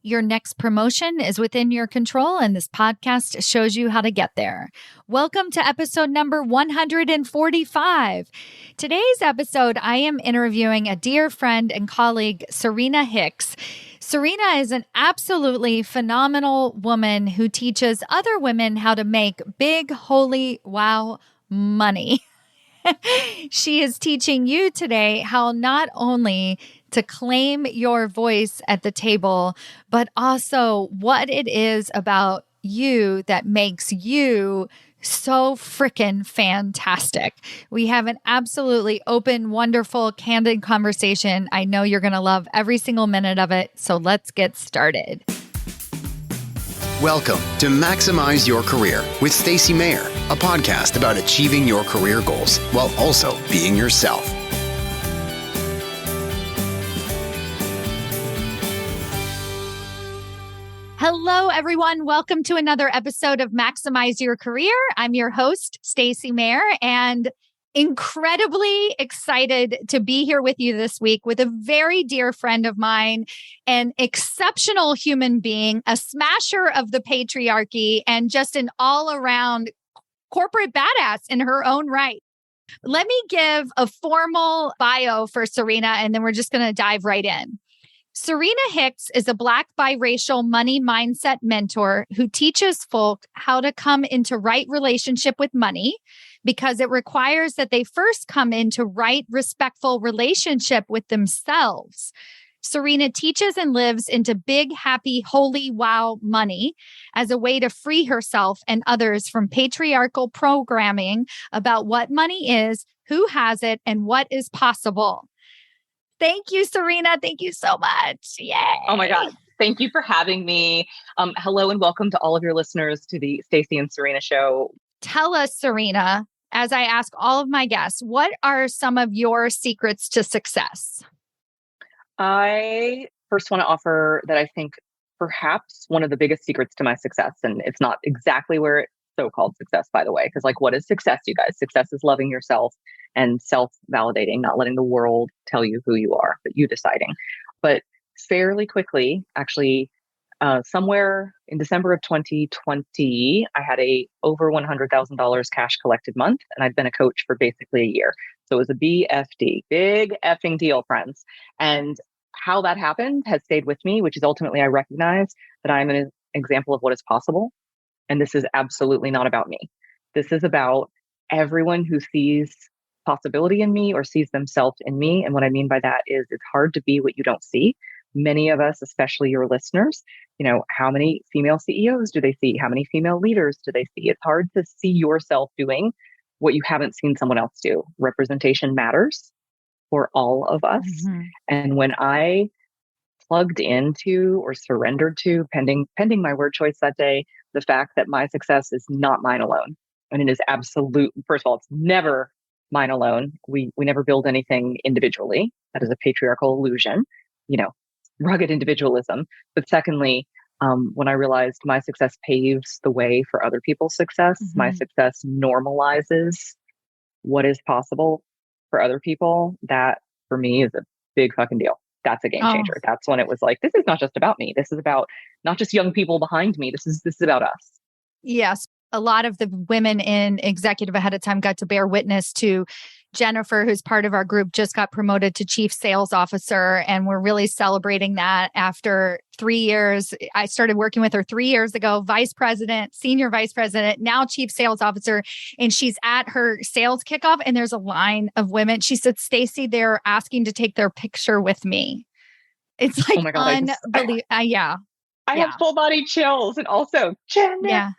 Your next promotion is within your control, and this podcast shows you how to get there. Welcome to episode number 145. Today's episode, I am interviewing a dear friend and colleague, Serena Hicks. Serena is an absolutely phenomenal woman who teaches other women how to make big, holy, wow money. She is teaching you today how not only to claim your voice at the table, but also what it is about you that makes you so freaking fantastic. We have an absolutely open, wonderful, candid conversation. I know you're going to love every single minute of it. So let's get started. Welcome to Maximize Your Career with Stacy Mayer, a podcast about achieving your career goals while also being yourself. Hello, everyone. Welcome to another episode of Maximize Your Career. I'm your host, Stacy Mayer, and incredibly excited to be here with you this week with a very dear friend of mine, an exceptional human being, a smasher of the patriarchy, and just an all-around corporate badass in her own right. Let me give a formal bio for Serena, and then we're just going to dive right in. Serena Hicks is a Black biracial money mindset mentor who teaches folk how to come into right relationship with money because it requires that they first come into right, respectful relationship with themselves. Serena teaches and lives into big, happy, holy, wow money as a way to free herself and others from patriarchal programming about what money is, who has it, and what is possible. Thank you, Serena. Thank you so much. Yay. Oh my God. Thank you for having me. Hello and welcome to all of your listeners to the Stacy and Serena show. Tell us, Serena, as I ask all of my guests, what are some of your secrets to success? I first want to offer that I think perhaps one of the biggest secrets to my success, and it's not exactly where it's so-called success, by the way, because what is success, you guys? Success is loving yourself and self-validating, not letting the world tell you who you are, but you deciding. But fairly quickly, actually, somewhere in December of 2020, I had a over $100,000 cash collected month, and I'd been a coach for basically a year. So it was a BFD, big effing deal, friends. And how that happened has stayed with me, which is ultimately I recognize that I'm an example of what is possible. And this is absolutely not about me. This is about everyone who sees possibility in me or sees themselves in me. And what I mean by that is it's hard to be what you don't see. Many of us, especially your listeners, how many female CEOs do they see? How many female leaders do they see? It's hard to see yourself doing what you haven't seen someone else do. Representation matters for all of us. Mm-hmm. And when I plugged into or surrendered to, pending my word choice that day, the fact that my success is not mine alone. And it is absolute, first of all, it's never mine alone. We never build anything individually. That is a patriarchal illusion, rugged individualism. But secondly, when I realized my success paves the way for other people's success, mm-hmm. my success normalizes what is possible for other people, that for me is a big fucking deal. That's a game changer. Oh. That's when it was like, this is not just about me. This is about not just young people behind me. This is about us. Yes. A lot of the women in Executive Ahead of Time got to bear witness to Jennifer, who's part of our group, just got promoted to Chief Sales Officer. And we're really celebrating that after 3 years. I started working with her 3 years ago, Vice President, Senior Vice President, now Chief Sales Officer. And she's at her sales kickoff and there's a line of women. She said, Stacy, they're asking to take their picture with me. It's like, oh my God, unbelievable. Yeah. I have full body chills, and also Jennifer. Yeah.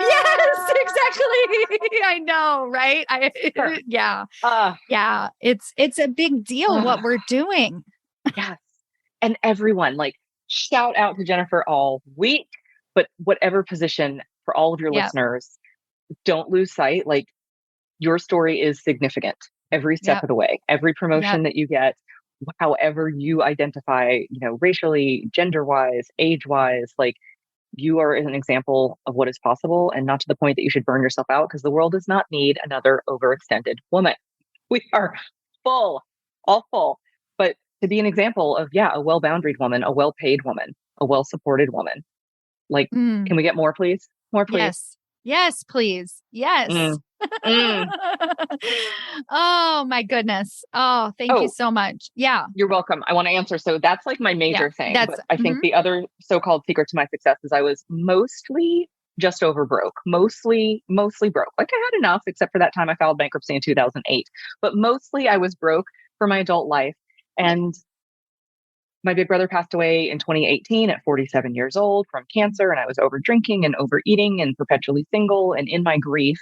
Yes, exactly. I know, right? Sure. Yeah. It's a big deal what we're doing. Yes. And everyone, shout out to Jennifer all week, but whatever position for all of your listeners, don't lose sight. Your story is significant every step of the way. Every promotion that you get, however you identify, racially, gender-wise, age-wise, you are an example of what is possible, and not to the point that you should burn yourself out, because the world does not need another overextended woman. We are full, all full. But to be an example of, yeah, a well-boundaried woman, a well-paid woman, a well-supported woman. Like, Mm. can we get more, please? More, please. Yes. Yes, please. Yes. Mm. Mm. Oh my goodness. Oh, thank you Oh, so much. Yeah. you're welcome. I want to answer. So that's like my Yeah. major thing. That's But I think the other so-called secret to my success is I was mostly just over broke, mostly broke. Like I had enough, except for that time I filed bankruptcy in 2008. But mostly I was broke for my adult life. And my big brother passed away in 2018 at 47 years old from cancer. And I was over drinking and overeating and perpetually single. And in my grief,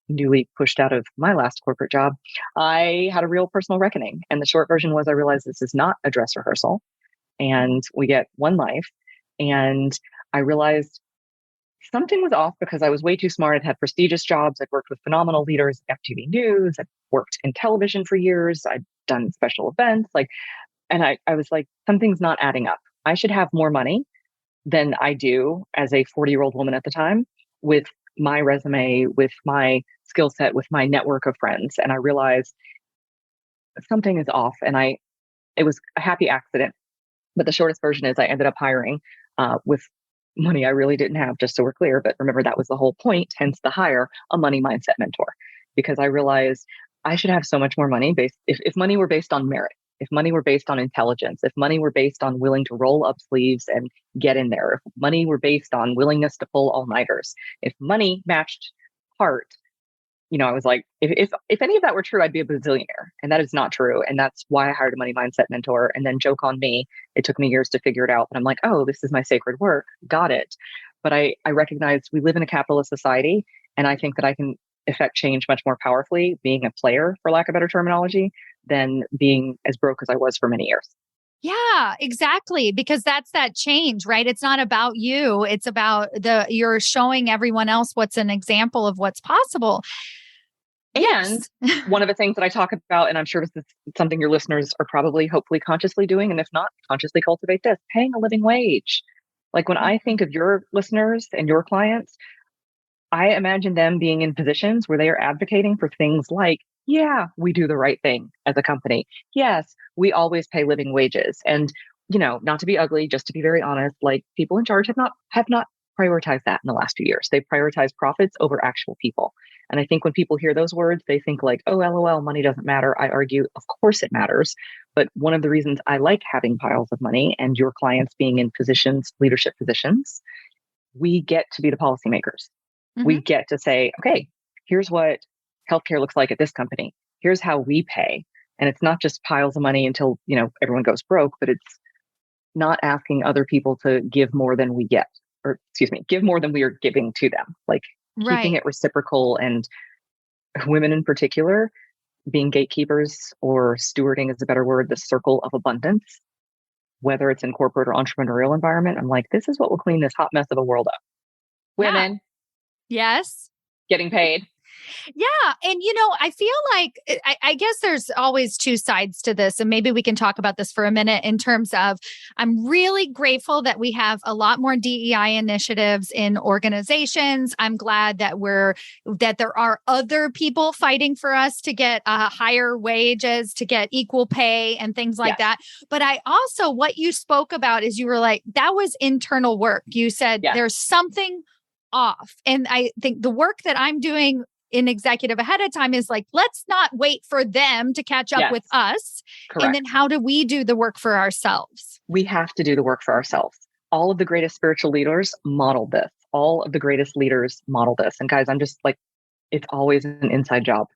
newly pushed out of my last corporate job, I had a real personal reckoning. And the short version was I realized this is not a dress rehearsal and we get one life. And I realized something was off because I was way too smart. I'd had prestigious jobs. I'd worked with phenomenal leaders at FTV News. I'd worked in television for years. I'd done special events. And I was like, something's not adding up. I should have more money than I do as a 40-year-old woman at the time with my resume, with my skill set, with my network of friends. And I realized something is off. And it was a happy accident. But the shortest version is I ended up hiring with money I really didn't have, just so we're clear. But remember, that was the whole point, hence the hire, a money mindset mentor, because I realized I should have so much more money if money were based on merit, if money were based on intelligence, if money were based on willing to roll up sleeves and get in there, if money were based on willingness to pull all-nighters, if money matched heart, I was like, if any of that were true, I'd be a bazillionaire. And that is not true. And that's why I hired a money mindset mentor. And then joke on me. It took me years to figure it out. But I'm like, oh, this is my sacred work. Got it. But I recognize we live in a capitalist society. And I think that I can affect change much more powerfully being a player, for lack of better terminology, than being as broke as I was for many years. Yeah, exactly. Because that's that change, right? It's not about you. It's about you're showing everyone else what's an example of what's possible. And one of the things that I talk about, and I'm sure this is something your listeners are probably hopefully consciously doing, and if not, consciously cultivate this, paying a living wage. Like when I think of your listeners and your clients, I imagine them being in positions where they are advocating for things like, yeah, we do the right thing as a company. Yes, we always pay living wages. And, not to be ugly, just to be very honest, like people in charge have not prioritized that in the last few years. They prioritize profits over actual people. And I think when people hear those words, they think like, oh, LOL, money doesn't matter. I argue, of course it matters. But one of the reasons I like having piles of money and your clients being in positions, leadership positions, we get to be the policymakers. Mm-hmm. We get to say, okay, here's what healthcare looks like at this company. Here's how we pay. And it's not just piles of money until, everyone goes broke, but it's not asking other people to give more than we get, or give more than we are giving to them. Like keeping it reciprocal, and women in particular being gatekeepers, or stewarding is a better word, the circle of abundance, whether it's in corporate or entrepreneurial environment. I'm like, this is what will clean this hot mess of a world up. Women. Yeah. Yes. Getting paid. Yeah. And, I feel like, I guess there's always two sides to this. And maybe we can talk about this for a minute in terms of, I'm really grateful that we have a lot more DEI initiatives in organizations. I'm glad that there are other people fighting for us to get higher wages, to get equal pay and things like that. But I also, what you spoke about is you were like, that was internal work. You said there's something off. And I think the work that I'm doing in executive ahead of time is like, let's not wait for them to catch up with us. Correct. And then how do we do the work for ourselves? We have to do the work for ourselves. All of the greatest spiritual leaders modeled this. All of the greatest leaders model this. And guys, I'm just like, it's always an inside job.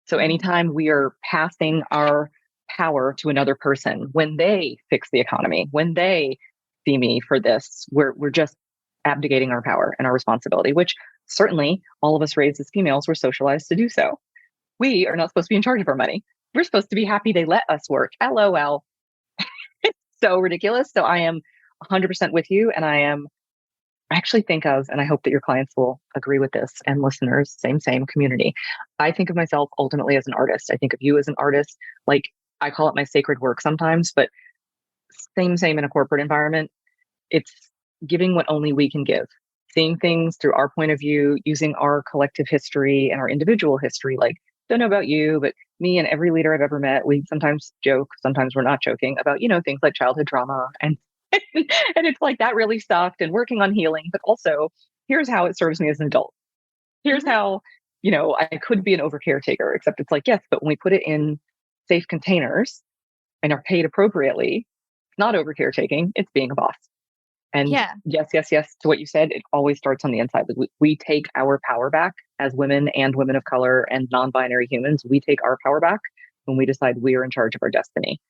So anytime we are passing our power to another person, when they fix the economy, when they see me for this, we're just abdicating our power and our responsibility, which certainly all of us raised as females were socialized to do so. We are not supposed to be in charge of our money. We're supposed to be happy they let us work. LOL. It's so ridiculous. So I am 100% with you. And I actually think of, and I hope that your clients will agree with this, and listeners, same community. I think of myself ultimately as an artist. I think of you as an artist. Like I call it my sacred work sometimes, but same in a corporate environment. It's giving what only we can give. Seeing things through our point of view, using our collective history and our individual history. Like don't know about you, but me and every leader I've ever met, we sometimes joke, sometimes we're not joking about, things like childhood trauma. And, and it's like that really sucked and working on healing. But also, here's how it serves me as an adult. Here's how, I could be an over caretaker, except it's like, yes, but when we put it in safe containers and are paid appropriately, it's not over caretaking, it's being a boss. And yes to what you said, it always starts on the inside. We take our power back as women and women of color and non-binary humans. We take our power back when we decide we are in charge of our destiny.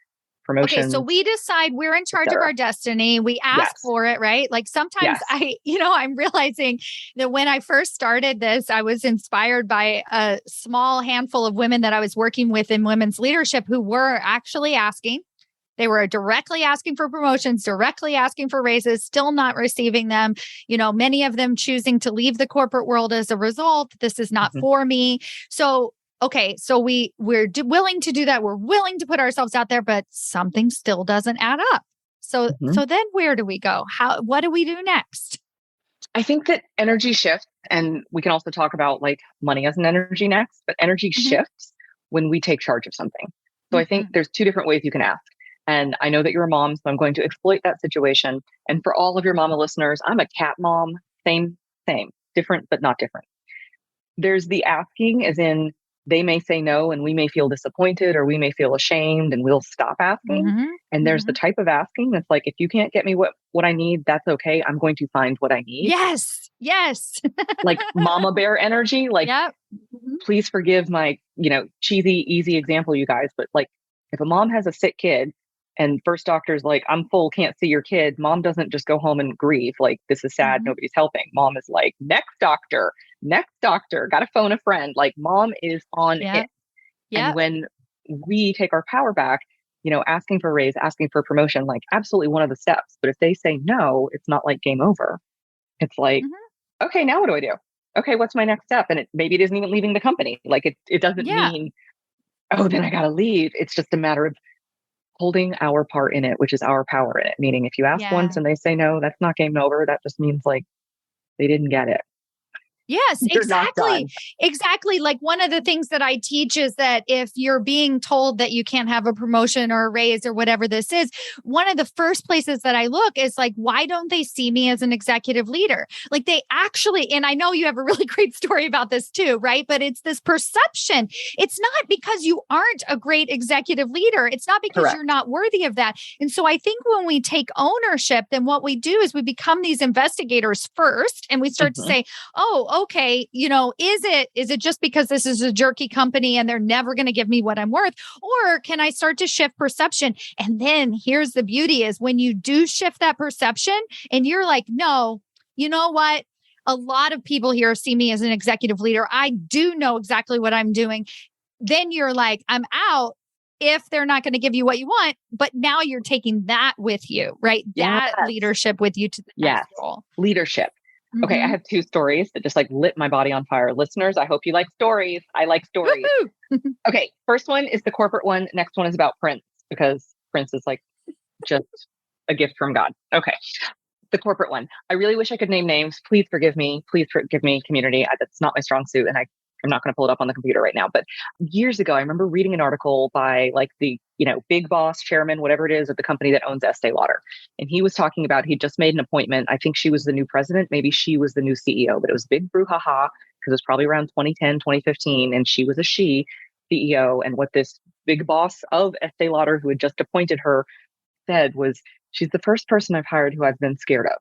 Promotions. Okay, so we decide we're in charge of our destiny. We ask for it, right? Like sometimes I'm realizing that when I first started this, I was inspired by a small handful of women that I was working with in women's leadership who were actually asking. They were directly asking for promotions, directly asking for raises, still not receiving them. Many of them choosing to leave the corporate world as a result. This is not for me. So, okay, so we're willing to do that. We're willing to put ourselves out there, but something still doesn't add up. So then where do we go? What do we do next? I think that energy shifts, and we can also talk about like money as an energy next, but energy shifts when we take charge of something. So I think there's two different ways you can ask. And I know that you're a mom, so I'm going to exploit that situation. And for all of your mama listeners, I'm a cat mom, same, different, but not different. There's the asking as in they may say no and we may feel disappointed or we may feel ashamed and we'll stop asking. And there's the type of asking that's like, if you can't get me what I need, that's okay. I'm going to find what I need. Yes. Like mama bear energy. Like, please forgive my, cheesy, easy example, you guys. But like, if a mom has a sick kid, and first doctor's like, I'm full, can't see your kid. Mom doesn't just go home and grieve. Like, this is sad. Nobody's helping. Mom is like, next doctor, got to phone a friend. Like mom is on it. And when we take our power back, asking for a raise, asking for promotion, like absolutely one of the steps. But if they say no, it's not like game over. It's like, okay, now what do I do? Okay, what's my next step? And maybe it isn't even leaving the company. Like it doesn't mean, oh, then I got to leave. It's just a matter of holding our part in it, which is our power in it. Meaning if you ask once and they say no, that's not game over. That just means like they didn't get it. Yes, exactly. Like one of the things that I teach is that if you're being told that you can't have a promotion or a raise or whatever this is, one of the first places that I look is like, why don't they see me as an executive leader? Like they actually, and I know you have a really great story about this too, right? But it's this perception. It's not because you aren't a great executive leader. It's not because you're not worthy of that. And so I think when we take ownership, then what we do is we become these investigators first and we start to say, oh, okay, is it just because this is a jerky company and they're never going to give me what I'm worth? Or can I start to shift perception? And then here's the beauty is when you do shift that perception and you're like, no, you know what? A lot of people here see me as an executive leader. I do know exactly what I'm doing. Then you're like, I'm out if they're not going to give you what you want. But now you're taking that with you, right? That leadership with you to the next role. Leadership. Okay, I have two stories that just like lit my body on fire. Listeners, I hope you like stories. I like stories. Okay, first one is the corporate one. Next one is about Prince because Prince is like just a gift from God. Okay, the corporate one. I really wish I could name names. Please forgive me. Please forgive me, community. That's not my strong suit. And I'm not going to pull it up on the computer right now. But years ago, I remember reading an article by like the, big boss chairman, whatever it is, at the company that owns Estee Lauder. And he was talking about, he just made an appointment. I think she was the new president. Maybe she was the new CEO, but it was big brouhaha because it was probably around 2010, 2015. And she was a CEO. And what this big boss of Estee Lauder, who had just appointed her, said was, she's the first person I've hired who I've been scared of.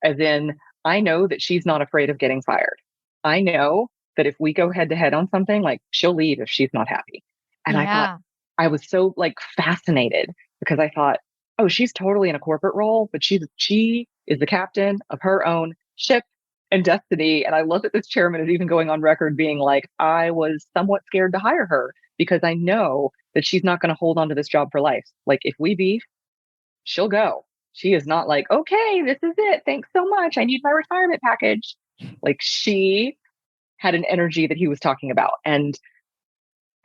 As in, I know that she's not afraid of getting fired. I know that if we go head to head on something, like she'll leave if she's not happy. And I thought, I was so like fascinated because I thought, oh, she's totally in a corporate role, but she is the captain of her own ship and destiny. And I love that this chairman is even going on record being like, I was somewhat scared to hire her because I know that she's not going to hold on to this job for life. Like if we beef, she'll go. She is not like, okay, this is it. Thanks so much. I need my retirement package. Like she had an energy that he was talking about. And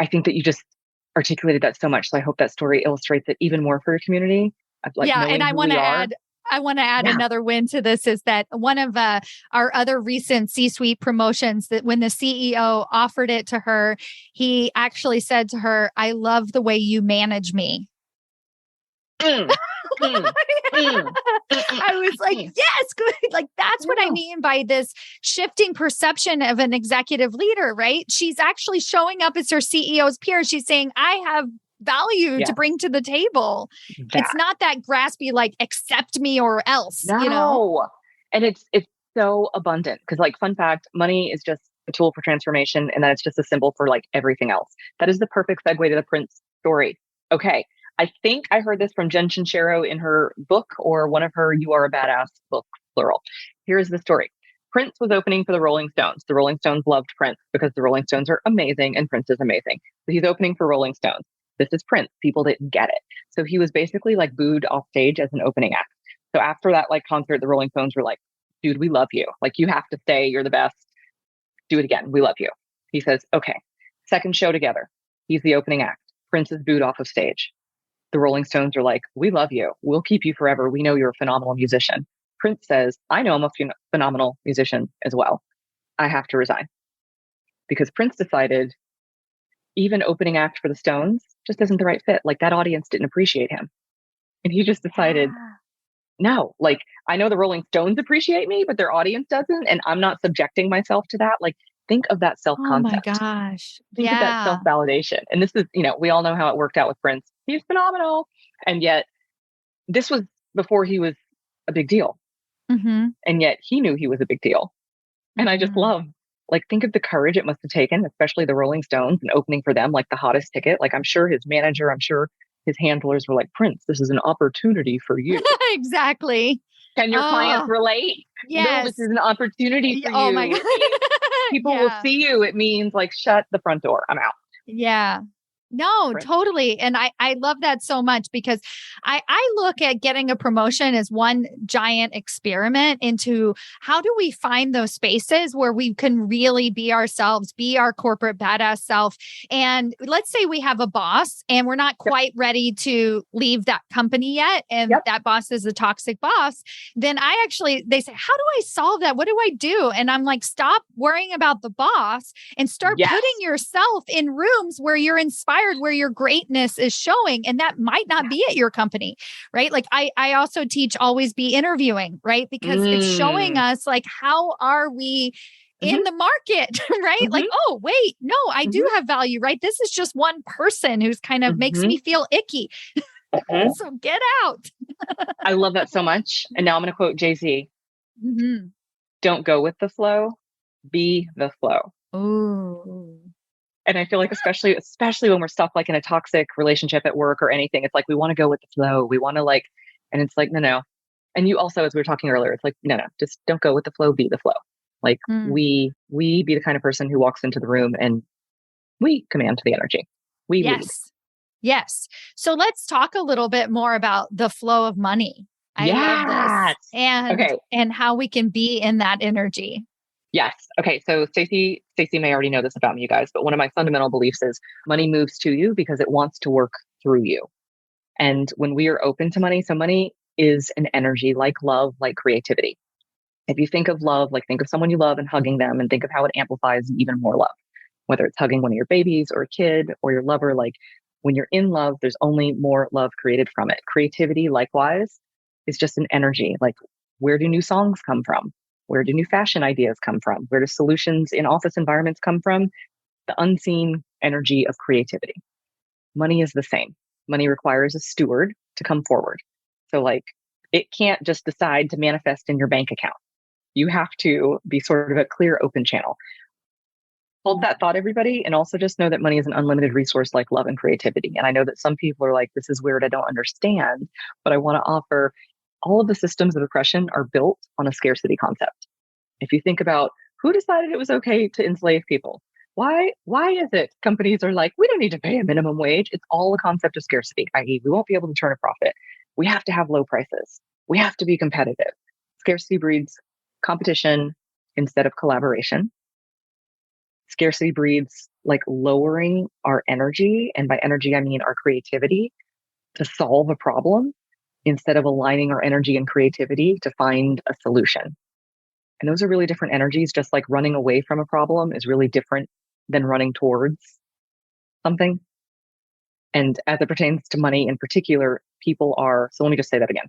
I think that you just articulated that so much. So I hope that story illustrates it even more for your community. And I want to add, I want to add Yeah. another win to this is that one of our other recent C-suite promotions, that when the CEO offered it to her, he actually said to her, "I love the way you manage me." Mm, mm, mm, I was like, yes, good. Like, that's what I mean by this shifting perception of an executive leader, right? She's actually showing up as her CEO's peer. She's saying, I have value to bring to the table. It's not that graspy, like, accept me or else, you know? No. And it's so abundant because, like, fun fact, money is just a tool for transformation, and then it's just a symbol for like everything else. That is the perfect segue to the Prince story. Okay. I think I heard this from Jen Sincero in her book or one of her You Are a Badass books, plural. Here's the story. Prince was opening for the Rolling Stones. The Rolling Stones loved Prince because the Rolling Stones are amazing and Prince is amazing. So he's opening for Rolling Stones. This is Prince. People didn't get it. So he was basically like booed off stage as an opening act. So after that like concert, the Rolling Stones were like, dude, we love you. Like, you have to stay. You're the best. Do it again. We love you. He says, okay. Second show together. He's the opening act. Prince is booed off of stage. The Rolling Stones are like, we love you. We'll keep you forever. We know you're a phenomenal musician. Prince says, I know I'm a phenomenal musician as well. I have to resign. Because Prince decided even opening act for the Stones just isn't the right fit. Like, that audience didn't appreciate him. And he just decided, no, like, I know the Rolling Stones appreciate me, but their audience doesn't. And I'm not subjecting myself to that. Like, think of that self-concept. Oh my gosh. Think of that self-validation. And this is, we all know how it worked out with Prince. He's phenomenal. And yet this was before he was a big deal. Mm-hmm. And yet he knew he was a big deal. And I just love, like, think of the courage it must have taken, especially the Rolling Stones, and opening for them, like the hottest ticket. Like, I'm sure his manager, I'm sure his handlers were like, Prince, this is an opportunity for you. Exactly. Can your clients relate? Yes. No, this is an opportunity for you. Oh my God. People will see you. It means like, shut the front door. I'm out. Yeah. No, totally. And I love that so much because I look at getting a promotion as one giant experiment into how do we find those spaces where we can really be ourselves, be our corporate badass self. And let's say we have a boss and we're not quite ready to leave that company yet. And that boss is a toxic boss. Then they say, how do I solve that? What do I do? And I'm like, stop worrying about the boss and start putting yourself in rooms where you're inspired, where your greatness is showing. And that might not be at your company, right? Like I also teach always be interviewing, right? Because it's showing us like, how are we in the market, right? Like, oh, wait, no, I do have value, right? This is just one person who's kind of makes me feel icky. So get out. I love that so much. And now I'm going to quote Jay-Z. Don't go with the flow, be the flow. Ooh. And I feel like especially when we're stuck like in a toxic relationship at work or anything, it's like we want to go with the flow. We want to like, and it's like, no. And you also, as we were talking earlier, it's like, no, just don't go with the flow, be the flow. Like we be the kind of person who walks into the room and we command the energy. We lead. Yes. So let's talk a little bit more about the flow of money. I love this. And how we can be in that energy. Yes. Okay. So Stacy may already know this about me, you guys, but one of my fundamental beliefs is money moves to you because it wants to work through you. And when we are open to money, so money is an energy like love, like creativity. If you think of love, like think of someone you love and hugging them and think of how it amplifies even more love, whether it's hugging one of your babies or a kid or your lover. Like when you're in love, there's only more love created from it. Creativity, likewise, is just an energy. Like, where do new songs come from? Where do new fashion ideas come from? Where do solutions in office environments come from? The unseen energy of creativity. Money is the same. Money requires a steward to come forward. So like, it can't just decide to manifest in your bank account. You have to be sort of a clear, open channel. Hold that thought, everybody. And also just know that money is an unlimited resource like love and creativity. And I know that some people are like, this is weird, I don't understand. But I want to offer all of the systems of oppression are built on a scarcity concept. If you think about who decided it was okay to enslave people, why is it companies are like, we don't need to pay a minimum wage? It's all a concept of scarcity, i.e. we won't be able to turn a profit. We have to have low prices. We have to be competitive. Scarcity breeds competition instead of collaboration. Scarcity breeds like lowering our energy. And by energy, I mean our creativity to solve a problem instead of aligning our energy and creativity to find a solution. And those are really different energies, just like running away from a problem is really different than running towards something. And as it pertains to money in particular, people are, so let me just say that again.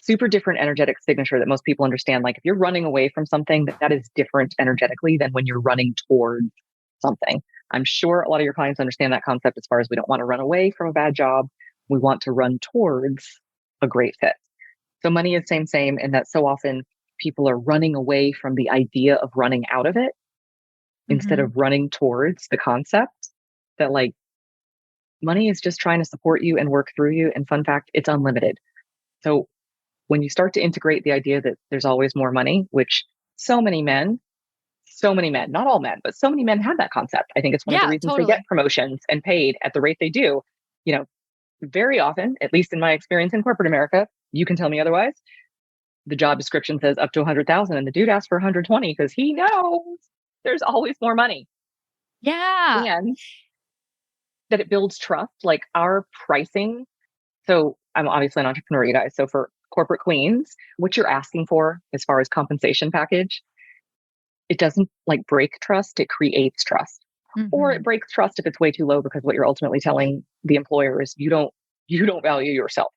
Super different energetic signature that most people understand. Like if you're running away from something, that is different energetically than when you're running towards something. I'm sure a lot of your clients understand that concept as far as we don't want to run away from a bad job. We want to run towards a great fit. So money is same, and that so often people are running away from the idea of running out of it instead of running towards the concept that like money is just trying to support you and work through you. And fun fact, it's unlimited. So when you start to integrate the idea that there's always more money, which so many men, not all men, but so many men have that concept. I think it's one of the reasons they get promotions and paid at the rate they do. You know, very often, at least in my experience in corporate America, you can tell me otherwise. The job description says up to 100,000 and the dude asks for 120 because he knows there's always more money. Yeah. And that it builds trust, like our pricing. So I'm obviously an entrepreneur, you guys. So for corporate queens, what you're asking for as far as compensation package, it doesn't like break trust, it creates trust. Or it breaks trust if it's way too low because what you're ultimately telling the employer is you don't value yourself.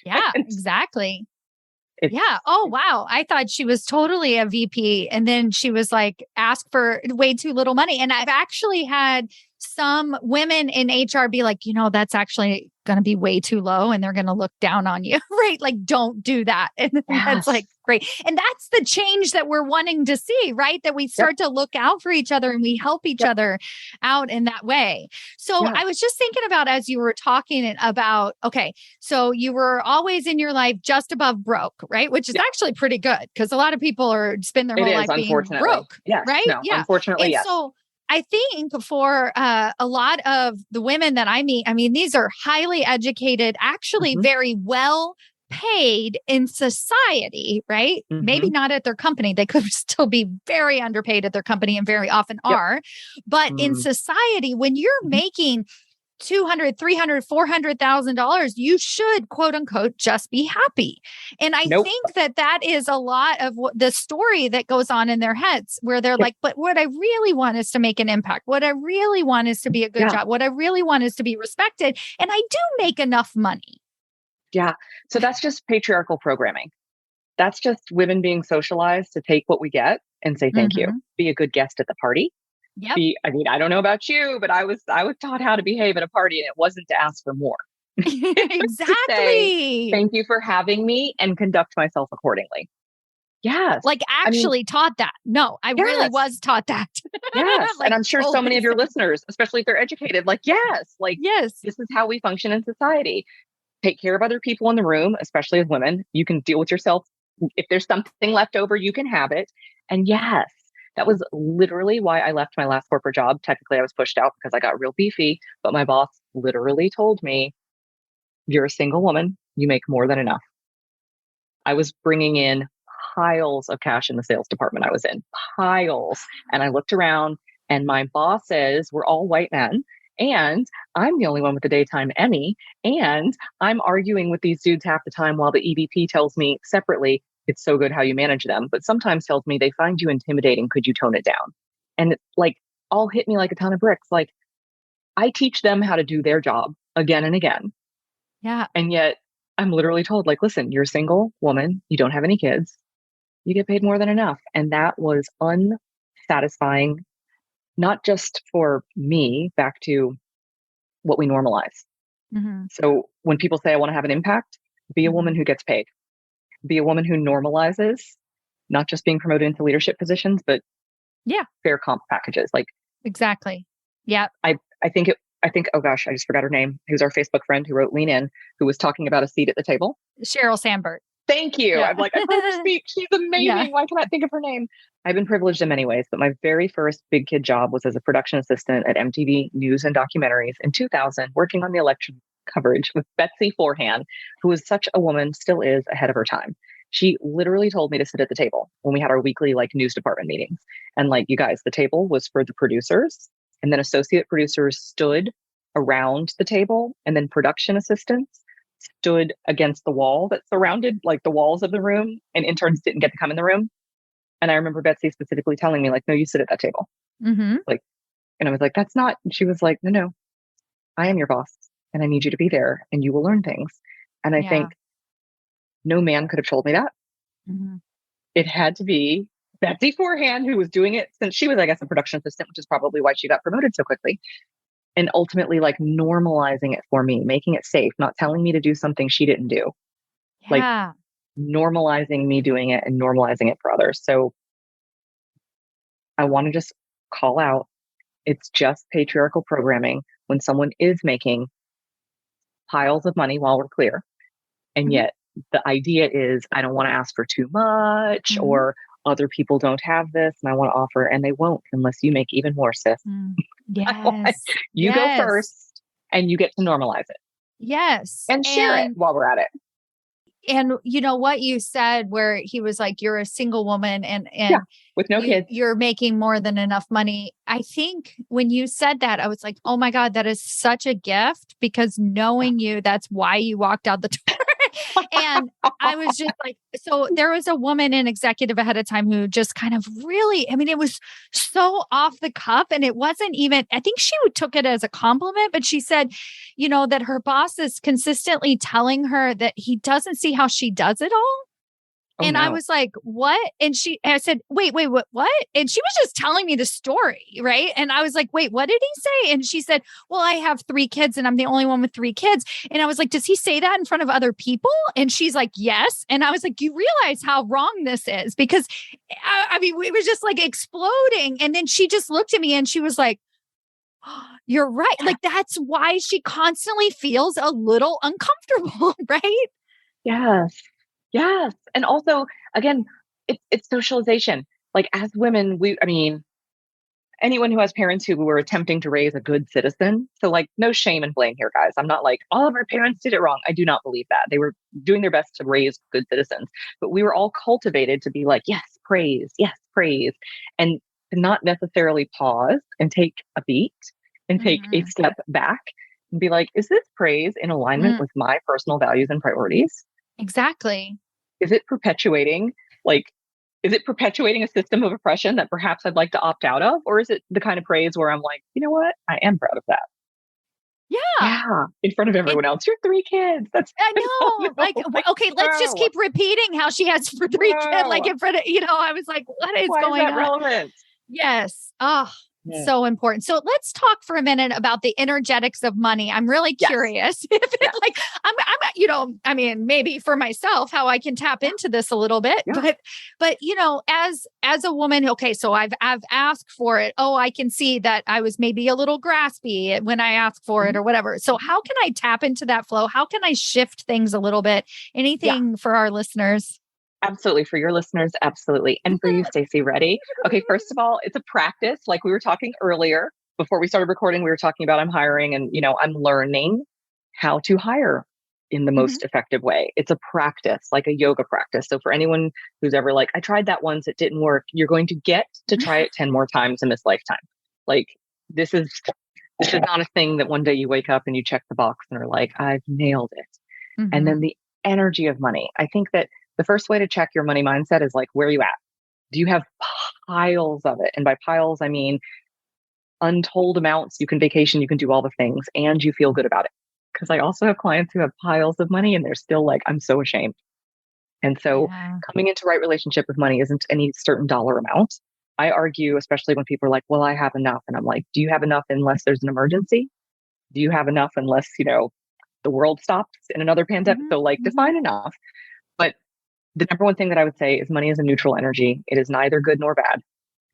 Yeah, exactly. Yeah. Oh, wow. I thought she was totally a VP. And then she was like, asked for way too little money. And I've actually had some women in HR be like, that's actually going to be way too low and they're going to look down on you, right? Like, don't do that. And that's like, great. And that's the change that we're wanting to see, right? That we start to look out for each other and we help each other out in that way. So I was just thinking about, as you were talking about, okay, so you were always in your life just above broke, right? Which is actually pretty good because a lot of people spend their whole life being broke, right? No, unfortunately, yes. So I think for a lot of the women that I meet, I mean, these are highly educated, actually very well paid in society, right? Maybe not at their company. They could still be very underpaid at their company and very often are. But in society, when you're making $200,000, $300,000, $400,000, you should, quote unquote, just be happy. And I think that is a lot of the story that goes on in their heads where they're like, but what I really want is to make an impact. What I really want is to be a good job. What I really want is to be respected. And I do make enough money. Yeah. So that's just patriarchal programming. That's just women being socialized to take what we get and say, thank you. Be a good guest at the party. I mean, I don't know about you, but I was taught how to behave at a party and it wasn't to ask for more. Exactly. Say, thank you for having me and conduct myself accordingly. Yes. Like actually taught that. No, I really was taught that. Yes. Like, and I'm sure so many of your listeners, especially if they're educated, like, yes, this is how we function in society. Take care of other people in the room, especially as women. You can deal with yourself. If there's something left over, you can have it. And yes, that was literally why I left my last corporate job. Technically, I was pushed out because I got real beefy, but my boss literally told me, you're a single woman. You make more than enough. I was bringing in piles of cash in the sales department I was in, piles. And I looked around and my bosses were all white men. And I'm the only one with the daytime Emmy. And I'm arguing with these dudes half the time while the EVP tells me separately, it's so good how you manage them, but sometimes tells me they find you intimidating. Could you tone it down? And it, like, all hit me like a ton of bricks. Like, I teach them how to do their job again and again. Yeah. And yet I'm literally told, like, listen, you're a single woman. You don't have any kids. You get paid more than enough. And that was unsatisfying, not just for me, back to what we normalize. So when people say, I want to have an impact, be a woman who gets paid. Be a woman who normalizes not just being promoted into leadership positions, but fair comp packages. Like exactly. Yeah. I think, oh gosh, I just forgot her name. Who's our Facebook friend who wrote Lean In, who was talking about a seat at the table. Sheryl Sandberg. Thank you. Yeah. I'm like, I heard her speak. She's amazing. Yeah. Why can't I think of her name? I've been privileged in many ways, but my very first big kid job was as a production assistant at MTV News and Documentaries in 2000, working on the election coverage with Betsy Forehand, who was such a woman, still is ahead of her time. She literally told me to sit at the table when we had our weekly news department meetings. And you guys, the table was for the producers, and then associate producers stood around the table, and then production assistants stood against the wall that surrounded like the walls of the room, and interns didn't get to come in the room. And I remember Betsy specifically telling me like, no, you sit at that table. Like, and I was like, that's not, and she was like, no, I am your boss and I need you to be there and you will learn things. And I think no man could have told me that. It had to be Betsy Forehand, who was doing it since she was, I guess, a production assistant, which is probably why she got promoted so quickly. And ultimately like normalizing it for me, making it safe, not telling me to do something she didn't do. Like normalizing me doing it and normalizing it for others. So I want to just call out, it's just patriarchal programming when someone is making piles of money, while we're clear. And yet the idea is, I don't want to ask for too much, or other people don't have this and I want to offer, and they won't unless you make even more, sis. Yes. You go first and you get to normalize it. Yes. And share it while we're at it. And you know what you said, where he was like, you're a single woman and with no kids, you're making more than enough money. I think when you said that, I was like, oh my God, that is such a gift, because knowing you, that's why you walked out the door. And I was just like, so there was a woman in executive ahead of time who just kind of really, I mean, it was so off the cuff, and it wasn't even, I think she took it as a compliment, but she said, you know, that her boss is consistently telling her that he doesn't see how she does it all. And I was like, what? And I said, wait, what? And she was just telling me the story. Right. And I was like, wait, what did he say? And she said, well, I have 3 kids and I'm the only one with 3 kids. And I was like, does he say that in front of other people? And she's like, yes. And I was like, you realize how wrong this is? Because I mean, it was just like exploding. And then she just looked at me and she was like, oh, you're right. Like, that's why she constantly feels a little uncomfortable. Right. Yes. And also, again, it's socialization. Like as women, anyone who has parents who were attempting to raise a good citizen. So like no shame and blame here, guys. I'm not like, all of our parents did it wrong. I do not believe that. They were doing their best to raise good citizens, but we were all cultivated to be like, yes, praise, and to not necessarily pause and take a beat and take a step back and be like, is this praise in alignment with my personal values and priorities? Exactly. Is it perpetuating a system of oppression that perhaps I'd like to opt out of? Or is it the kind of praise where I'm like, you know what? I am proud of that. Yeah. In front of everyone else. You're 3 kids. I know. Like, okay, let's just keep repeating how she has for 3 kids, like in front of, I was like, what is going on? Relevant? Yes. Oh, so important. So let's talk for a minute about the energetics of money. I'm really curious if it's like, I mean, maybe for myself, how I can tap into this a little bit, but, as a woman, okay, so I've asked for it. Oh, I can see that I was maybe a little graspy when I asked for it or whatever. So how can I tap into that flow? How can I shift things a little bit? Anything for our listeners? Absolutely. For your listeners, absolutely. And for you, Stacy, ready? Okay. First of all, it's a practice. Like we were talking earlier, before we started recording, we were talking about I'm hiring and, I'm learning how to hire in the most effective way. It's a practice, like a yoga practice. So for anyone who's ever like, I tried that once, it didn't work, you're going to get to try it 10 more times in this lifetime. Like this is not a thing that one day you wake up and you check the box and are like, I've nailed it. And then the energy of money. I think that the first way to check your money mindset is like, where are you at? Do you have piles of it? And by piles, I mean untold amounts. You can vacation, you can do all the things, and you feel good about it. Because I also have clients who have piles of money and they're still like, I'm so ashamed. And so coming into right relationship with money isn't any certain dollar amount. I argue, especially when people are like, well, I have enough. And I'm like, do you have enough unless there's an emergency? Do you have enough unless, the world stops in another pandemic? So like define enough. But the number one thing that I would say is money is a neutral energy. It is neither good nor bad.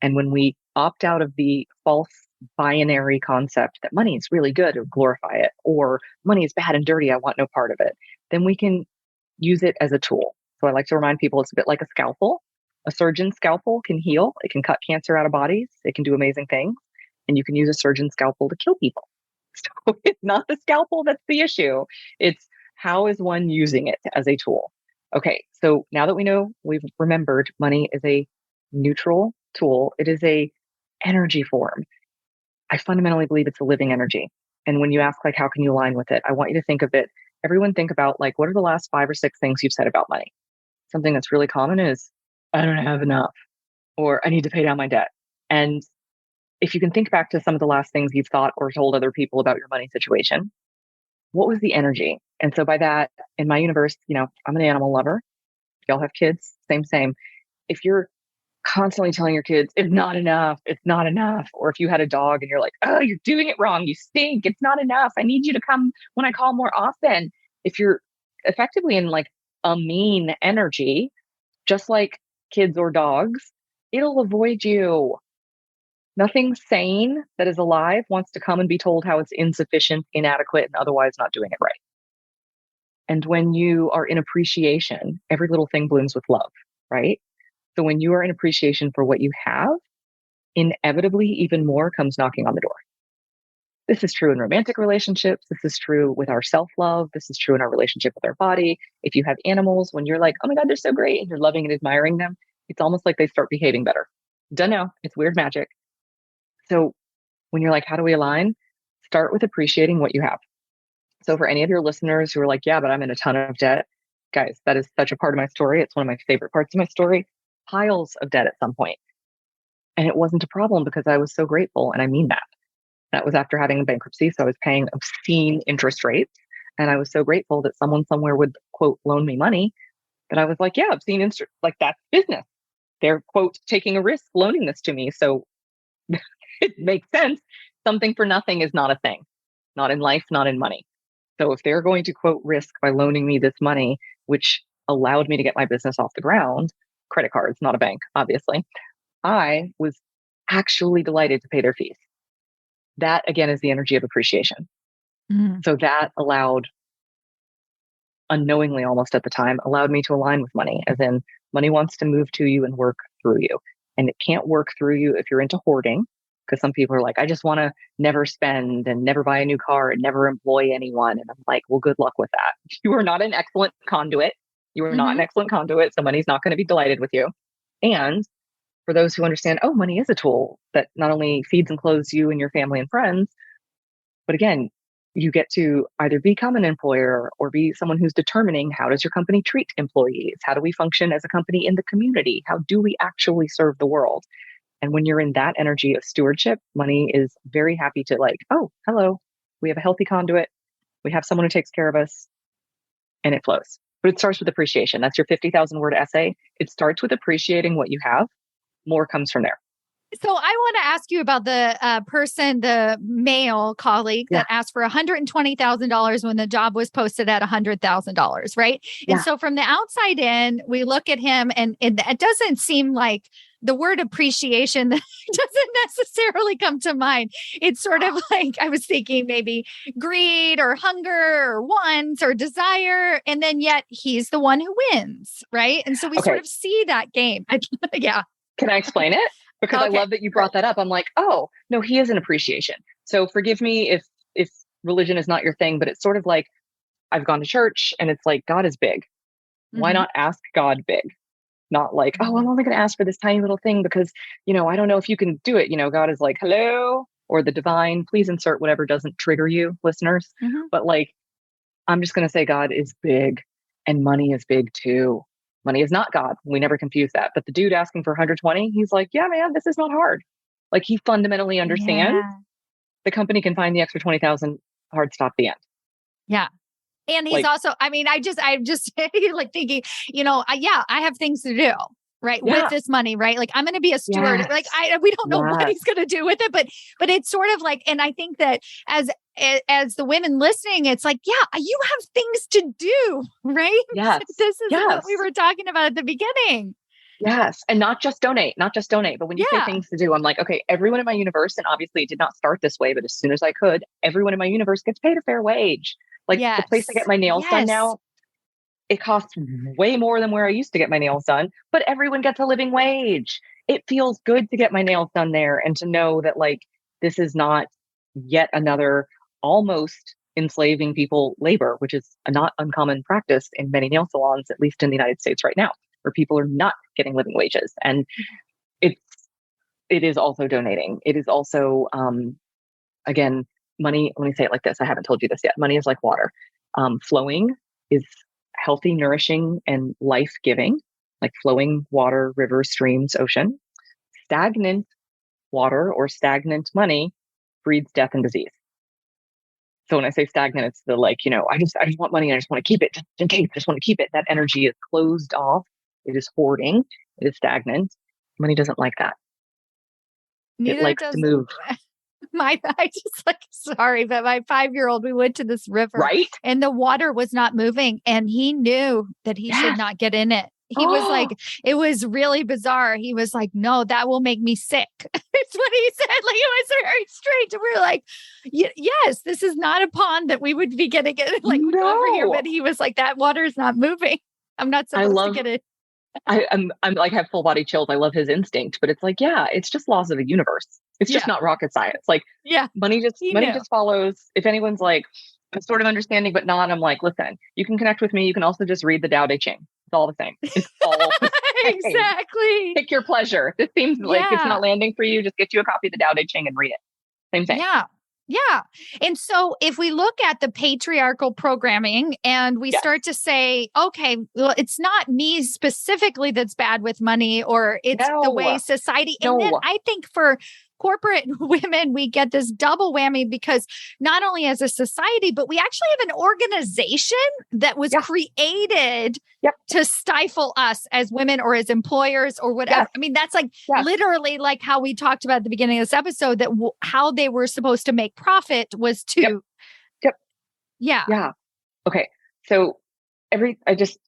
And when we opt out of the false binary concept that money is really good or glorify it, or money is bad and dirty, I want no part of it, then we can use it as a tool. So I like to remind people it's a bit like a scalpel. A surgeon's scalpel can heal. It can cut cancer out of bodies. It can do amazing things. And you can use a surgeon's scalpel to kill people. So it's not the scalpel that's the issue. It's how is one using it as a tool? Okay, so now that we know, we've remembered money is a neutral tool. It is a energy form. I fundamentally believe it's a living energy. And when you ask, like, how can you align with it? I want you to think of it everyone think about like, what are the last 5 or 6 things you've said about money? Something that's really common is, I don't have enough, or I need to pay down my debt. And if you can think back to some of the last things you've thought or told other people about your money situation, what was the energy? And so by that, in my universe, I'm an animal lover. Y'all have kids, same. If you're constantly telling your kids, it's not enough, or if you had a dog and you're like, oh, you're doing it wrong, you stink, it's not enough, I need you to come when I call more often. If you're effectively in like a mean energy, just like kids or dogs, it'll avoid you. Nothing sane that is alive wants to come and be told how it's insufficient, inadequate, and otherwise not doing it right. And when you are in appreciation, every little thing blooms with love, right? So when you are in appreciation for what you have, inevitably even more comes knocking on the door. This is true in romantic relationships. This is true with our self-love. This is true in our relationship with our body. If you have animals, when you're like, oh my God, they're so great, and you're loving and admiring them, it's almost like they start behaving better. Don't know. It's weird magic. So when you're like, how do we align? Start with appreciating what you have. So for any of your listeners who are like, yeah, but I'm in a ton of debt, guys, that is such a part of my story. It's one of my favorite parts of my story. Piles of debt at some point. And it wasn't a problem because I was so grateful. And I mean that. That was after having a bankruptcy. So I was paying obscene interest rates. And I was so grateful that someone somewhere would, quote, loan me money. That I was like, yeah, obscene interest, like that's business. They're, quote, taking a risk loaning this to me. So it makes sense. Something for nothing is not a thing. Not in life, not in money. So if they're going to, quote, risk by loaning me this money, which allowed me to get my business off the ground, credit cards, not a bank, obviously, I was actually delighted to pay their fees. That, again, is the energy of appreciation. So that allowed, unknowingly almost at the time, allowed me to align with money, as in money wants to move to you and work through you. And it can't work through you if you're into hoarding, because some people are like, I just want to never spend and never buy a new car and never employ anyone. And I'm like, well, good luck with that. You are not an excellent conduit. You are not an excellent conduit. So money's not going to be delighted with you. And for those who understand, oh, money is a tool that not only feeds and clothes you and your family and friends, but again, you get to either become an employer or be someone who's determining, how does your company treat employees? How do we function as a company in the community? How do we actually serve the world? And when you're in that energy of stewardship, money is very happy to like, oh, hello, we have a healthy conduit. We have someone who takes care of us, and it flows. But it starts with appreciation. That's your 50,000 word essay. It starts with appreciating what you have. More comes from there. So I want to ask you about the person, the male colleague that asked for $120,000 when the job was posted at $100,000, right? And so from the outside in, we look at him and it doesn't seem like the word appreciation doesn't necessarily come to mind. It's sort of like, I was thinking maybe greed or hunger or wants or desire. And then yet he's the one who wins, right? And so we sort of see that game. Can I explain it? Because I love that you brought that up. I'm like, oh, no, he is an appreciation. So forgive me if religion is not your thing, but it's sort of like, I've gone to church and it's like, God is big. Why not ask God big? Not like, oh, I'm only going to ask for this tiny little thing because, I don't know if you can do it. God is like, hello, or the divine, please insert whatever doesn't trigger you, listeners. But like, I'm just going to say God is big and money is big too. Money is not God. We never confuse that. But the dude asking for 120, he's like, yeah, man, this is not hard. Like he fundamentally understands the company can find the extra 20,000, hard stop, the end. Yeah. And he's also, I'm just like thinking, I have things to do, right? With this money, right? Like I'm going to be a steward. Like we don't know what he's going to do with it, but it's sort of like, and I think that as the women listening, it's like, you have things to do, right? Yes. This is what we were talking about at the beginning. Yes. And not just donate. But when you say things to do, I'm like, okay, everyone in my universe, and obviously it did not start this way, but as soon as I could, everyone in my universe gets paid a fair wage. Like the place I get my nails done now, it costs way more than where I used to get my nails done, but everyone gets a living wage. It feels good to get my nails done there and to know that like, this is not yet another almost enslaving people labor, which is a not uncommon practice in many nail salons, at least in the United States right now, where people are not getting living wages. And it is also donating. It is also, again, money, let me say it like this. I haven't told you this yet. Money is like water. Flowing is healthy, nourishing, and life-giving, like flowing water, rivers, streams, ocean. Stagnant water or stagnant money breeds death and disease. So when I say stagnant, it's the like, I just want money and I just want to keep it just in case. I just want to keep it. That energy is closed off. It is hoarding. It is stagnant. Money doesn't like that. Neither it likes does to move. I just sorry, but my 5-year-old, we went to this river, right? And the water was not moving and he knew that he should not get in it. He was like, it was really bizarre. He was like, no, that will make me sick. It's what he said. Like, it was very strange. And we were like, yes, this is not a pond that we would be getting it. Like, we go over here. But he was like, that water is not moving. I'm not supposed to get it. I'm like, have full body chills. I love his instinct, but it's like, yeah, it's just laws of the universe. It's just not rocket science. Like, money just follows. If anyone's like, I'm sort of understanding, but not, I'm like, listen, you can connect with me. You can also just read the Tao Te Ching. It's all the same. It's all the same. Exactly. Pick your pleasure. If this seems like it's not landing for you, just get you a copy of the Tao Te Ching and read it. Same thing. Yeah. Yeah. And so if we look at the patriarchal programming and we start to say, okay, well, it's not me specifically that's bad with money, or it's the way society. And then I think for corporate women, we get this double whammy because not only as a society, but we actually have an organization that was created to stifle us as women or as employers or whatever. I mean, that's like literally like how we talked about at the beginning of this episode, that how they were supposed to make profit was to. Yeah. Okay. So just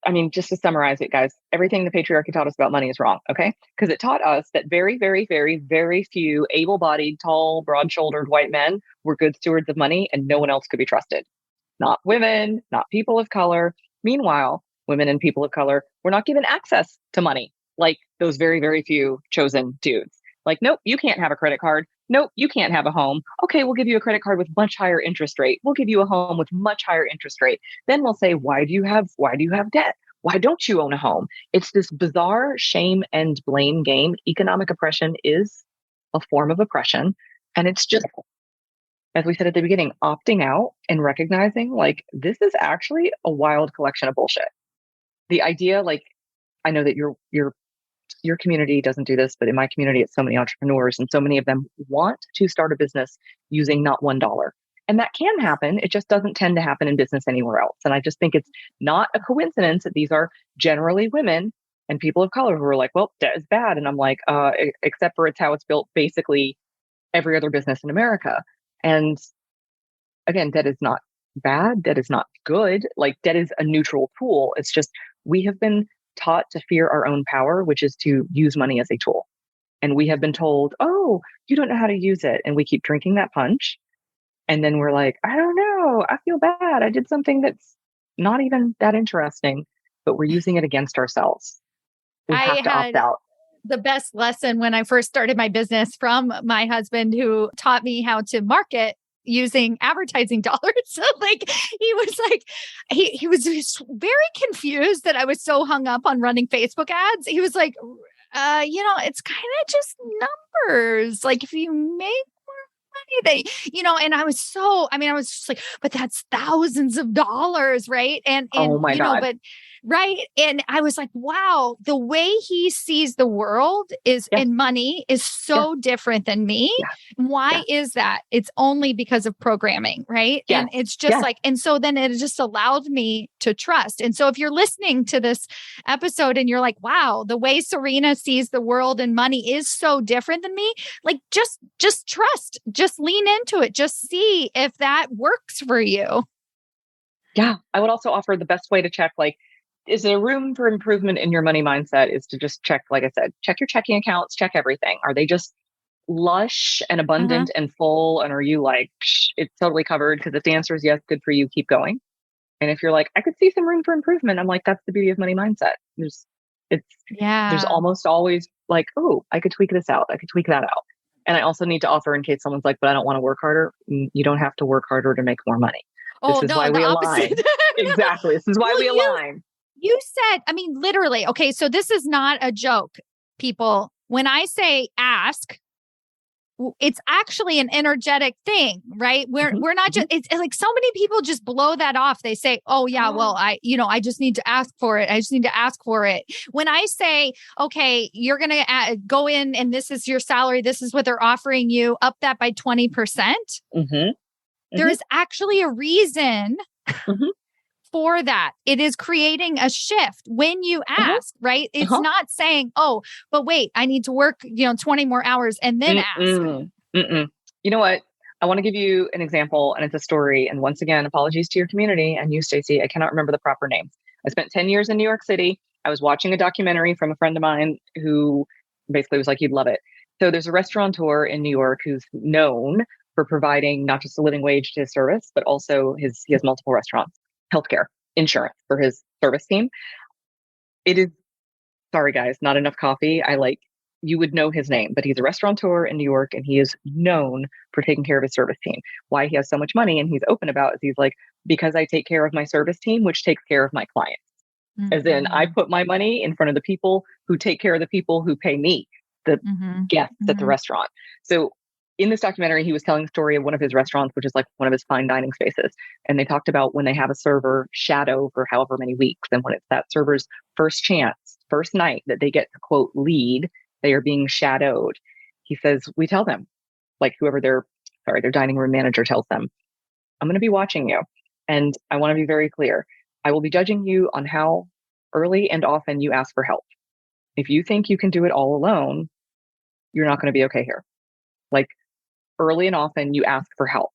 to summarize it, guys, everything the patriarchy taught us about money is wrong. Okay. Because it taught us that very, very, very, very few able-bodied, tall, broad-shouldered white men were good stewards of money and no one else could be trusted. Not women, not people of color. Meanwhile, women and people of color were not given access to money like those very, very few chosen dudes. Like, nope, you can't have a credit card. Nope, you can't have a home. Okay, we'll give you a credit card with much higher interest rate. We'll give you a home with much higher interest rate. Then we'll say, why do you have debt? Why don't you own a home? It's this bizarre shame and blame game. Economic oppression is a form of oppression. And it's just, as we said at the beginning, opting out and recognizing like, this is actually a wild collection of bullshit. The idea, like, I know that your community doesn't do this, but in my community, it's so many entrepreneurs and so many of them want to start a business using not $1. And that can happen. It just doesn't tend to happen in business anywhere else. And I just think it's not a coincidence that these are generally women and people of color who are like, well, debt is bad. And I'm like, except for it's how it's built basically every other business in America. And again, debt is not bad. Debt is not good. Like, debt is a neutral tool. It's just, we have been taught to fear our own power, which is to use money as a tool. And we have been told, oh, you don't know how to use it. And we keep drinking that punch. And then we're like, I don't know. I feel bad. I did something that's not even that interesting, but we're using it against ourselves. We have to opt out. The best lesson when I first started my business from my husband, who taught me how to market using advertising dollars. So like, he was like, he was just very confused that I was so hung up on running Facebook ads. He was like, it's kind of just numbers. Like, if you make more money, and I was just like, but that's thousands of dollars. Right. And oh my God. But right. And I was like, wow, the way he sees the world is in money is so different than me. Why is that? It's only because of programming. Right. And it's just like, and so then it just allowed me to trust. And so if you're listening to this episode and you're like, wow, the way Serena sees the world and money is so different than me, like, just trust, just lean into it, just see if that works for you. Yeah. I would also offer the best way to check, like, is there room for improvement in your money mindset is to just check, like I said, check your checking accounts, check everything. Are they just lush and abundant and full? And are you like, it's totally covered? Because if the answer is yes, good for you, keep going. And if you're like, I could see some room for improvement, I'm like, that's the beauty of money mindset. There's almost always like, oh, I could tweak this out. I could tweak that out. And I also need to offer, in case someone's like, but I don't want to work harder. You don't have to work harder to make more money. This is why we align. Exactly. This is why we align. You said, literally, okay, so this is not a joke, people. When I say ask, it's actually an energetic thing, right? We're not just, it's like so many people just blow that off. They say, oh yeah, well, I just need to ask for it. I just need to ask for it. When I say, okay, you're going to go in and this is your salary. This is what they're offering you, up that by 20%. There is actually a reason for that. It is creating a shift when you ask, right? It's not saying, oh, but wait, I need to work, 20 more hours and then ask. You know what? I want to give you an example, and it's a story. And once again, apologies to your community and you, Stacy. I cannot remember the proper name. I spent 10 years in New York City. I was watching a documentary from a friend of mine who basically was like, you'd love it. So there's a restaurateur in New York who's known for providing not just a living wage to his service, but also he has multiple restaurants. Healthcare, insurance for his service team. It is, sorry guys, not enough coffee. You would know his name, but he's a restaurateur in New York and he is known for taking care of his service team. Why he has so much money and he's open about is he's like, because I take care of my service team, which takes care of my clients. As in, I put my money in front of the people who take care of the people who pay me, the guests at the restaurant. So in this documentary, he was telling the story of one of his restaurants, which is like one of his fine dining spaces. And they talked about when they have a server shadow for however many weeks. And when it's that server's first chance, first night that they get to quote lead, they are being shadowed. He says, we tell them, like whoever their dining room manager tells them, I'm going to be watching you. And I want to be very clear. I will be judging you on how early and often you ask for help. If you think you can do it all alone, you're not going to be okay here. Like, early and often you ask for help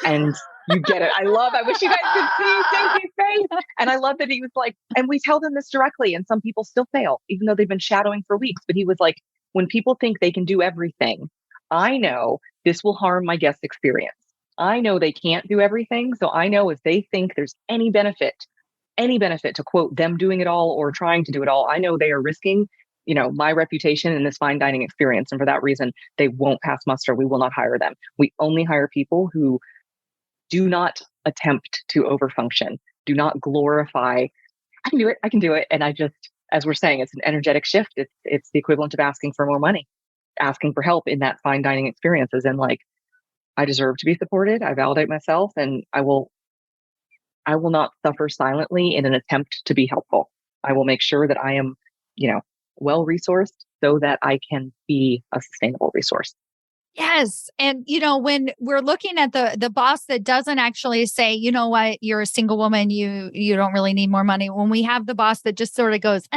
and you get it. I wish you guys could see Stacy's face. And I love that he was like, and we tell them this directly and some people still fail, even though they've been shadowing for weeks. But he was like, when people think they can do everything, I know this will harm my guest experience. I know they can't do everything. So I know if they think there's any benefit to quote them doing it all or trying to do it all, I know they are risking my reputation in this fine dining experience. And for that reason, they won't pass muster. We will not hire them. We only hire people who do not attempt to overfunction, do not glorify, I can do it. And I just, as we're saying, it's an energetic shift. It's the equivalent of asking for more money, asking for help in that fine dining experience, as in like, I deserve to be supported. I validate myself and I will not suffer silently in an attempt to be helpful. I will make sure that I am, well-resourced so that I can be a sustainable resource. Yes. And, when we're looking at the boss that doesn't actually say, you know what, you're a single woman, you don't really need more money. When we have the boss that just sort of goes,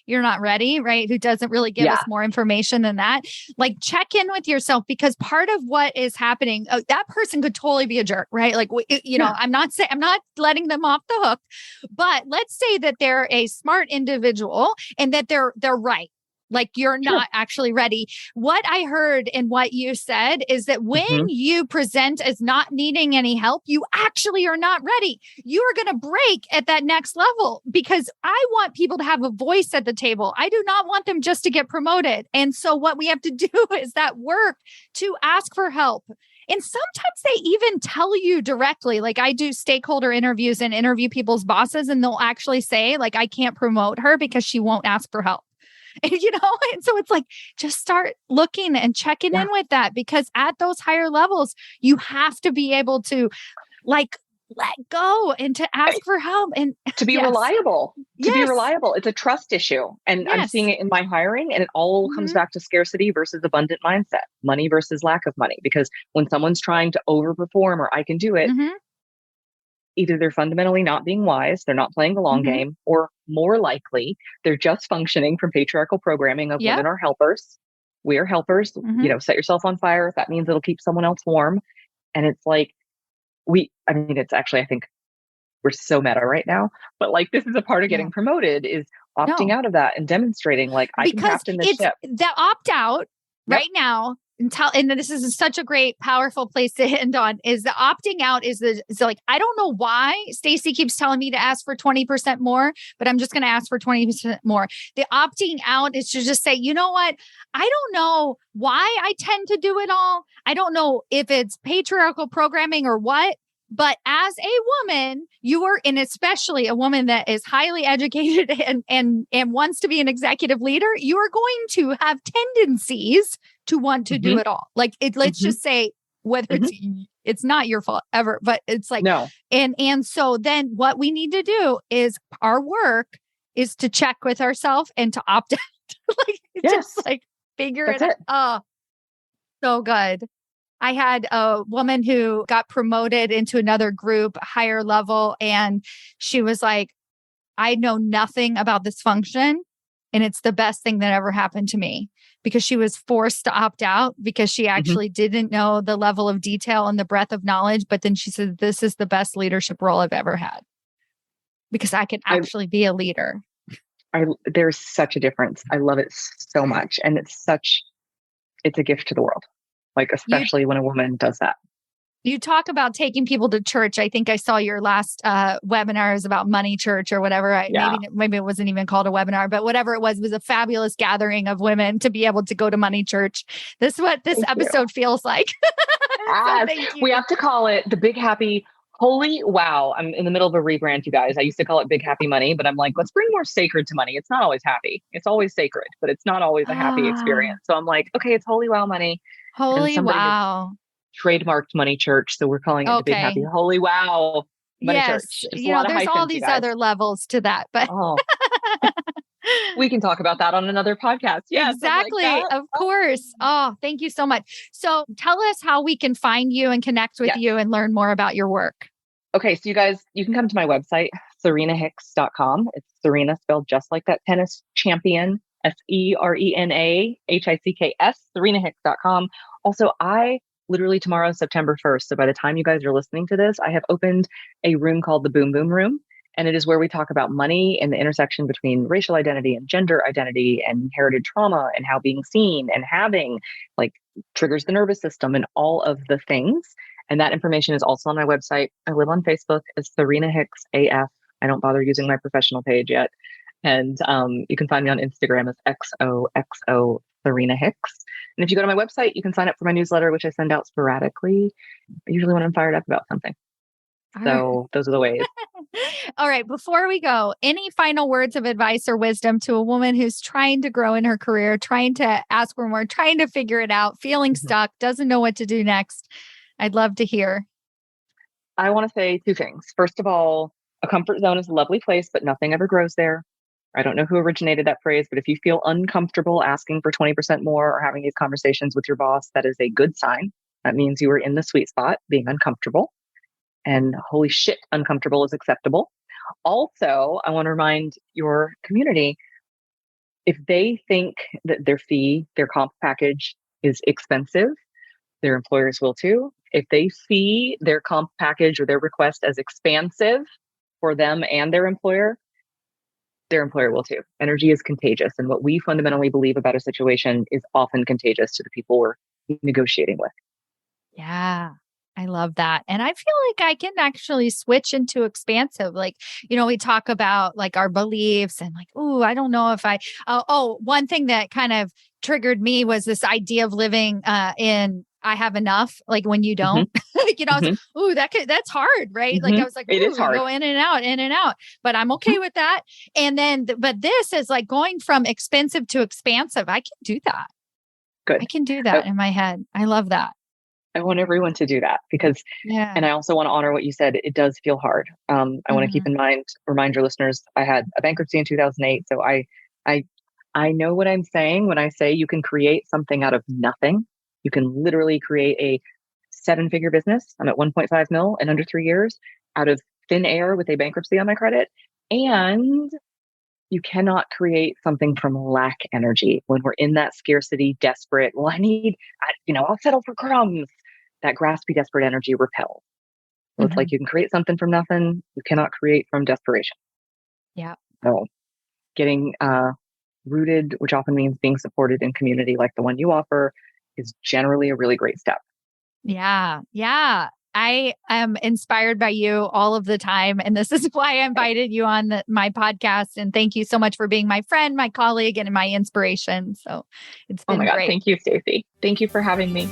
you're not ready, right? Who doesn't really give us more information than that. Like, check in with yourself, because part of what is happening, that person could totally be a jerk, right? Like, I'm not letting them off the hook, but let's say that they're a smart individual and that they're right. Like, you're not actually ready. What I heard in what you said is that when you present as not needing any help, you actually are not ready. You are going to break at that next level, because I want people to have a voice at the table. I do not want them just to get promoted. And so what we have to do is that work to ask for help. And sometimes they even tell you directly, like I do stakeholder interviews and interview people's bosses, and they'll actually say, like, I can't promote her because she won't ask for help. And so it's like, just start looking and checking in with that, because at those higher levels, you have to be able to like let go and to ask for help and to be reliable, be reliable. It's a trust issue. And I'm seeing it in my hiring, and it all comes back to scarcity versus abundant mindset, money versus lack of money. Because when someone's trying to overperform or I can do it, either they're fundamentally not being wise, they're not playing the long game, or more likely, they're just functioning from patriarchal programming of women are helpers. We are helpers. Set yourself on fire if that means it'll keep someone else warm. And it's like, it's actually, I think we're so meta right now, but like, this is a part of getting promoted, is opting out of that and demonstrating like, I can captain this ship. The opt out right now. And this is such a great, powerful place to end on, is the opting out is like, I don't know why Stacy keeps telling me to ask for 20% more, but I'm just going to ask for 20% more. The opting out is to just say, you know what? I don't know why I tend to do it all. I don't know if it's patriarchal programming or what, But as a woman, you are, and especially a woman that is highly educated and wants to be an executive leader, you are going to have tendencies to want to do it all. Like let's just say whether it's not your fault ever, but it's like, no. And so then what we need to do is our work is to check with ourselves and to opt out, like just like figure it out. Oh, so good. I had a woman who got promoted into another group, higher level, and she was like, I know nothing about this function, and it's the best thing that ever happened to me, because she was forced to opt out because she actually didn't know the level of detail and the breadth of knowledge. But then she said, this is the best leadership role I've ever had because I can actually be a leader. There's such a difference. I love it so much. And it's a gift to the world. Like, especially when a woman does that. You talk about taking people to church. I think I saw your last webinar is about Money Church or whatever. Maybe it wasn't even called a webinar, but whatever it was a fabulous gathering of women to be able to go to Money Church. This is what this episode feels like. So we have to call it the Big Happy Holy Wow. I'm in the middle of a rebrand, you guys. I used to call it Big Happy Money, but I'm like, let's bring more sacred to money. It's not always happy. It's always sacred, but it's not always a happy experience. So I'm like, okay, it's Holy Wow Money. Holy Wow. Trademarked Money Church. So we're calling it the Big Happy Holy Wow Money Church. There's all these other levels to that, but we can talk about that on another podcast. Yes, exactly. Of course. Oh, thank you so much. So tell us how we can find you and connect with you and learn more about your work. Okay. So you guys, you can come to my website, serenahicks.com. It's Serena spelled just like that tennis champion, SerenaHicks, serenahicks.com. Also, I literally tomorrow, September 1st. So by the time you guys are listening to this, I have opened a room called the Boom Boom Room. And it is where we talk about money and the intersection between racial identity and gender identity and inherited trauma and how being seen and having like triggers the nervous system and all of the things. And that information is also on my website. I live on Facebook as Serena Hicks AF. I don't bother using my professional page yet. And you can find me on Instagram as XOXO Serena Hicks. And if you go to my website, you can sign up for my newsletter, which I send out sporadically, usually when I'm fired up about something. So those are the ways. All right. Before we go, any final words of advice or wisdom to a woman who's trying to grow in her career, trying to ask for more, trying to figure it out, feeling stuck, doesn't know what to do next? I'd love to hear. I want to say two things. First of all, a comfort zone is a lovely place, but nothing ever grows there. I don't know who originated that phrase, but if you feel uncomfortable asking for 20% more or having these conversations with your boss, that is a good sign. That means you are in the sweet spot, being uncomfortable. And holy shit, uncomfortable is acceptable. Also, I want to remind your community, if they think that their fee, their comp package is expensive, their employers will too. If they see their comp package or their request as expansive for them and their employer will too. Energy is contagious. And what we fundamentally believe about a situation is often contagious to the people we're negotiating with. Yeah. I love that. And I feel like I can actually switch into expansive. Like, we talk about like our beliefs and like, ooh, I don't know if one thing that kind of triggered me was this idea of living in I have enough, like when you don't, I was like, ooh, that's hard, right? Like I was like, it is hard. Go in and out, but I'm okay with that. And then, but this is like going from expensive to expansive. I can do that. Good. I can do that in my head. I love that. I want everyone to do that because, and I also want to honor what you said. It does feel hard. I want to keep in mind, remind your listeners, I had a bankruptcy in 2008. So I know what I'm saying when I say you can create something out of nothing. You can literally create a 7-figure business. I'm at 1.5 mil in under 3 years out of thin air with a bankruptcy on my credit. And you cannot create something from lack energy when we're in that scarcity, desperate. Well, I'll settle for crumbs. That graspy, desperate energy repels. So it's like you can create something from nothing. You cannot create from desperation. Yeah. So getting rooted, which often means being supported in community like the one you offer, is generally a really great step. Yeah. Yeah. I am inspired by you all of the time. And this is why I invited you on my podcast. And thank you so much for being my friend, my colleague, and my inspiration. So it's been great. Thank you, Stacy. Thank you for having me.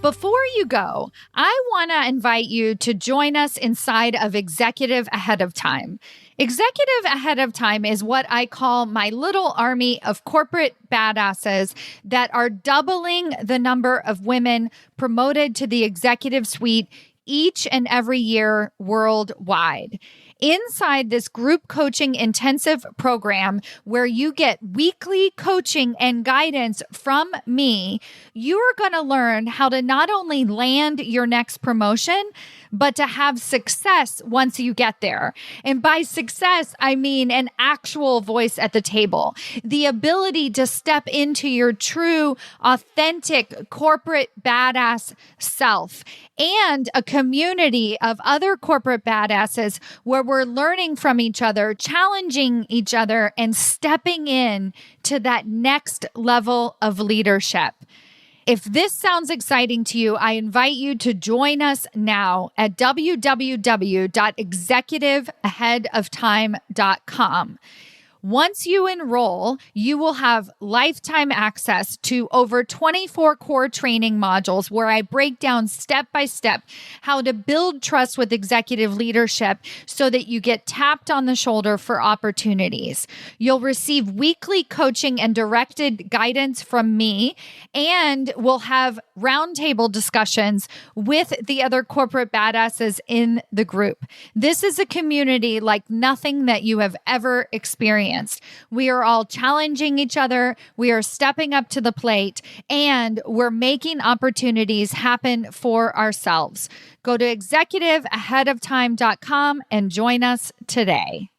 Before you go, I want to invite you to join us inside of Executive Ahead of Time. Executive Ahead of Time is what I call my little army of corporate badasses that are doubling the number of women promoted to the executive suite each and every year worldwide. Inside this group coaching intensive program where you get weekly coaching and guidance from me, you're going to learn how to not only land your next promotion, but to have success once you get there. And by success, I mean an actual voice at the table, the ability to step into your true, authentic corporate badass self, and a community of other corporate badasses where we're learning from each other, challenging each other, and stepping in to that next level of leadership. If this sounds exciting to you, I invite you to join us now at www.executiveaheadoftime.com. Once you enroll, you will have lifetime access to over 24 core training modules where I break down step by step how to build trust with executive leadership so that you get tapped on the shoulder for opportunities. You'll receive weekly coaching and directed guidance from me, and we'll have roundtable discussions with the other corporate badasses in the group. This is a community like nothing that you have ever experienced. We are all challenging each other. We are stepping up to the plate, and we're making opportunities happen for ourselves. Go to executiveaheadoftime.com and join us today.